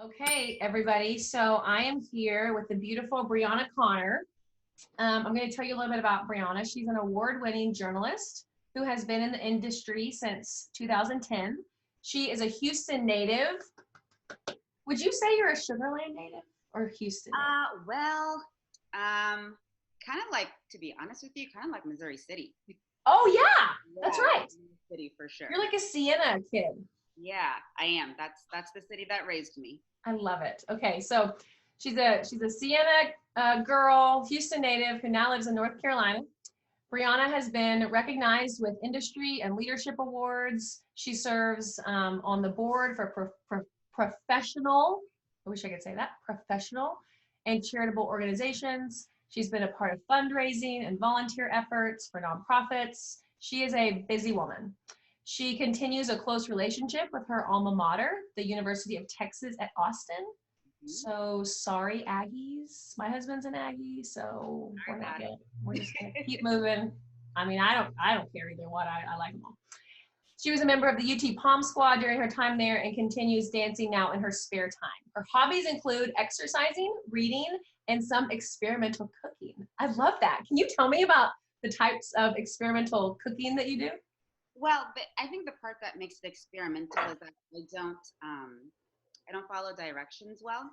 Okay, everybody. So I am here with the beautiful Briana Connor. I'm going to tell you a little bit about Briana. She's an award-winning journalist who has been in the industry since 2010. She is a Houston native. Would you say you're a Sugar Land native or Houston native? Kind of like, to be honest with you, kind of like Missouri City. Oh, yeah, that's Yeah, right. City for sure. You're like a Sienna kid. Yeah, I am. That's the city that raised me. I love it. Okay, so she's a Sienna girl, Houston native who now lives in North Carolina. Briana has been recognized with industry and leadership awards. She serves on the board for professional, I wish I could say that, professional and charitable organizations. She's been a part of fundraising and volunteer efforts for nonprofits. She is a busy woman. She continues a close relationship with her alma mater, the University of Texas at Austin. So sorry, Aggies. My husband's an Aggie, so we're just gonna keep moving. I mean, I don't care either what. I like them all. She was a member of the UT Pom Squad during her time there and continues dancing now in her spare time. Her hobbies include exercising, reading, and some experimental cooking. I love that. Can you tell me about the types of experimental cooking that you do? Well, I think the part that makes it experimental is that I don't follow directions well.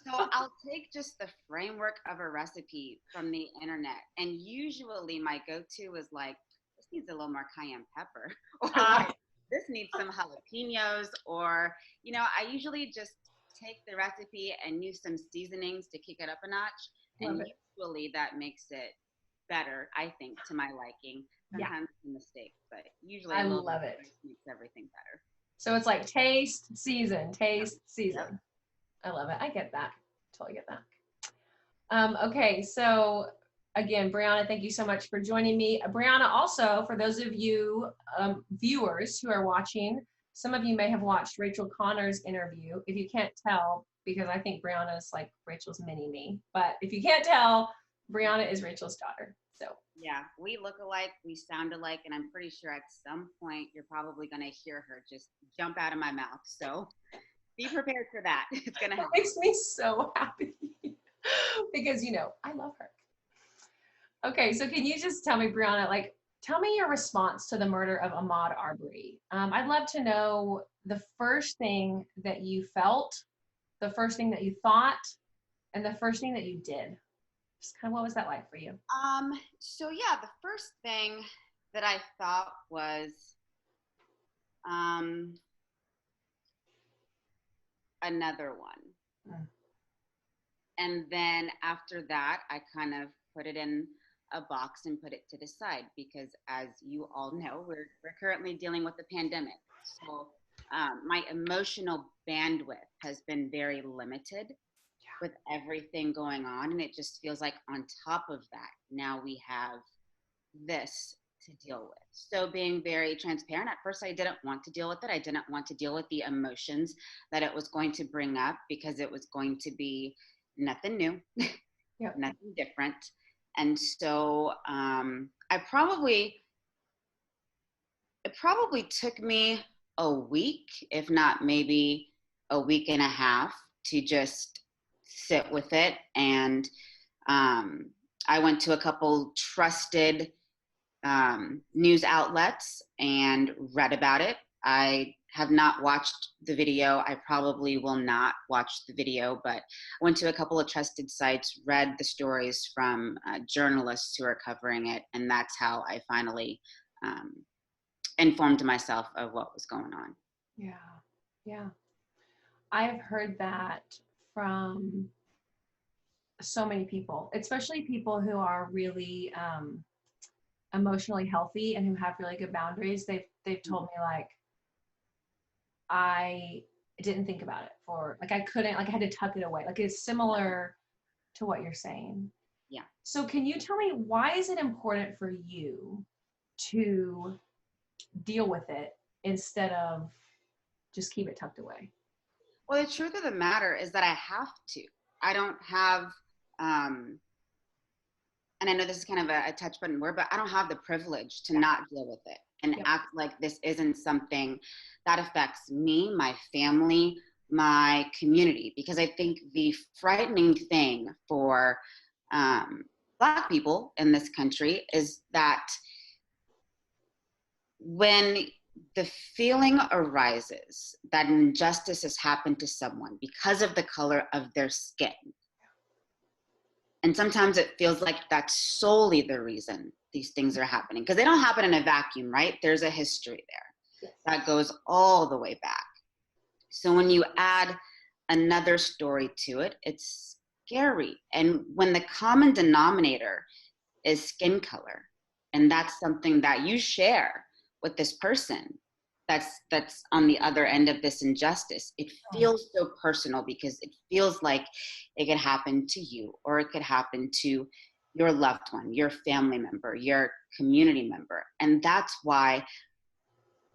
So I'll take just the framework of a recipe from the internet, and usually my go-to is like, this needs a little more cayenne pepper, or like, this needs some jalapenos, or I usually just take the recipe and use some seasonings to kick it up a notch, and usually that makes it better, I think, to my liking. Sometimes it's a mistake, but usually I love it. Makes everything better. So it's like taste, season, taste, season. Yep. I love it. I get that. Totally get that. Okay, so again, Briana, thank you so much for joining me. Briana, also, for those of you viewers who are watching, some of you may have watched Rachel Connor's interview. If you can't tell, because I think Briana is like Rachel's mini-me, but if you can't tell, Briana is Rachel's daughter. So yeah, we look alike, we sound alike, and I'm pretty sure at some point you're probably going to hear her just jump out of my mouth. So be prepared for that. It's going to happen. It makes me so happy because, I love her. Okay, so can you just tell me, Briana, tell me your response to the murder of Ahmaud Arbery. I'd love to know the first thing that you felt, the first thing that you thought, and the first thing that you did. Just kind of what was that like for you? So yeah, the first thing that I thought was another one. And then after that, I kind of put it in a box and put it to the side because, as you all know, we're currently dealing with the pandemic. So my emotional bandwidth has been very limited with everything going on, and it just feels like on top of that, now we have this to deal with. So being very transparent, at first I didn't want to deal with it. I didn't want to deal with the emotions that it was going to bring up because it was going to be nothing new, nothing different. And so it probably took me a week, if not maybe a week and a half, to just sit with it. And I went to a couple trusted news outlets and read about it. I have not watched the video. I probably will not watch the video, but went to a couple of trusted sites, read the stories from journalists who are covering it, and that's how I finally informed myself of what was going on. Yeah. I've heard that from so many people, especially people who are really emotionally healthy and who have really good boundaries. They've told me I didn't think about it I couldn't, I had to tuck it away. It's similar to what you're saying. Yeah. So can you tell me, why is it important for you to deal with it instead of just keep it tucked away? Well, the truth of the matter is that I have to. I don't have, and I know this is kind of a touch button word, but I don't have the privilege to not deal with it and act like this isn't something that affects me, my family, my community, because I think the frightening thing for Black people in this country is that when the feeling arises that injustice has happened to someone because of the color of their skin, and sometimes it feels like that's solely the reason these things are happening, because they don't happen in a vacuum, right? There's a history there that goes all the way back. So when you add another story to it, it's scary. And when the common denominator is skin color, and that's something that you share with this person that's on the other end of this injustice, it feels so personal, because it feels like it could happen to you, or it could happen to your loved one, your family member, your community member. And that's why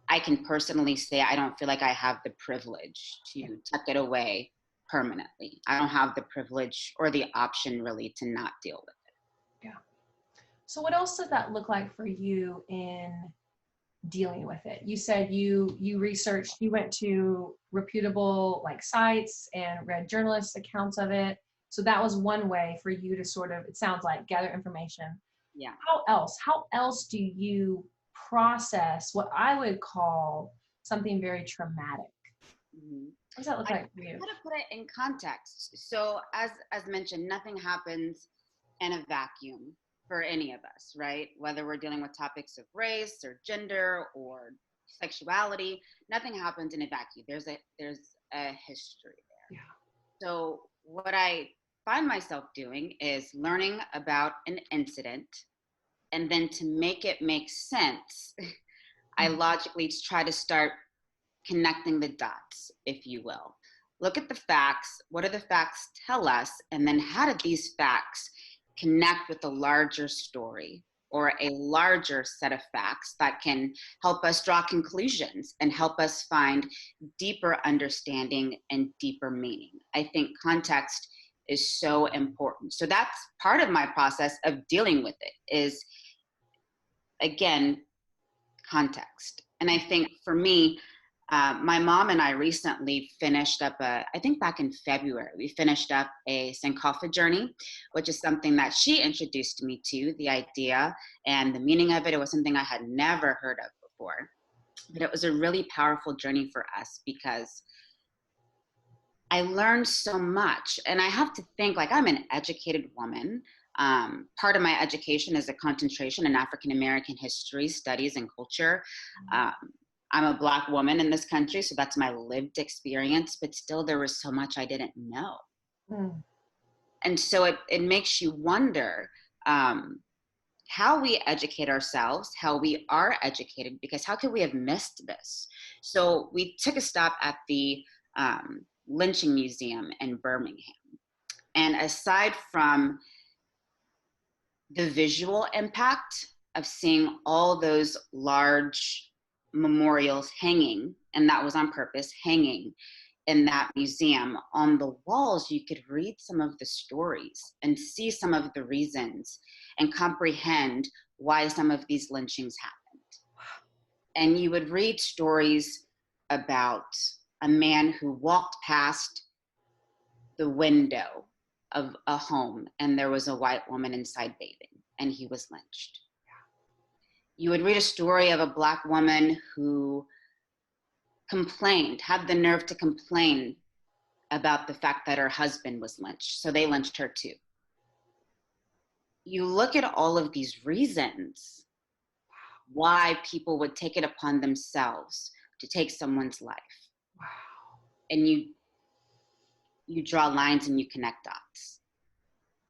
I can personally say I don't feel like I have the privilege to tuck it away permanently. I don't have the privilege or the option really to not deal with it. Yeah. So what else does that look like for you in dealing with it? You said you researched, you went to reputable like sites and read journalists' accounts of it. So that was one way for you to sort of, it sounds like, gather information. Yeah. How else do you process what I would call something very traumatic? Mm-hmm. What does that look like for you? I'm going to put it in context. So as mentioned, nothing happens in a vacuum for any of us, right? Whether we're dealing with topics of race or gender or sexuality, nothing happens in a vacuum. There's a history there. Yeah. So what I find myself doing is learning about an incident, and then to make it make sense, I logically try to start connecting the dots, if you will. Look at the facts. What do the facts tell us? And then how do these facts connect with a larger story or a larger set of facts that can help us draw conclusions and help us find deeper understanding and deeper meaning? I think context is so important. So that's part of my process of dealing with it is, again, context. And I think for me, my mom and I recently finished up I think back in February, we finished up a Sankofa journey, which is something that she introduced me to, the idea and the meaning of it. It was something I had never heard of before, but it was a really powerful journey for us because I learned so much. And I have to think, like, I'm an educated woman. Part of my education is a concentration in African American history, studies, and culture. I'm a Black woman in this country, so that's my lived experience, but still there was so much I didn't know. And so it makes you wonder how we educate ourselves, how we are educated, because how could we have missed this? So we took a stop at the lynching museum in Birmingham. And aside from the visual impact of seeing all those large memorials hanging, and that was on purpose, hanging in that museum, on the walls, you could read some of the stories and see some of the reasons and comprehend why some of these lynchings happened. And you would read stories about a man who walked past the window of a home and there was a white woman inside bathing and he was lynched. You would read a story of a Black woman who had the nerve to complain about the fact that her husband was lynched, so they lynched her too. You look at all of these reasons why people would take it upon themselves to take someone's life. Wow. And you draw lines and you connect dots.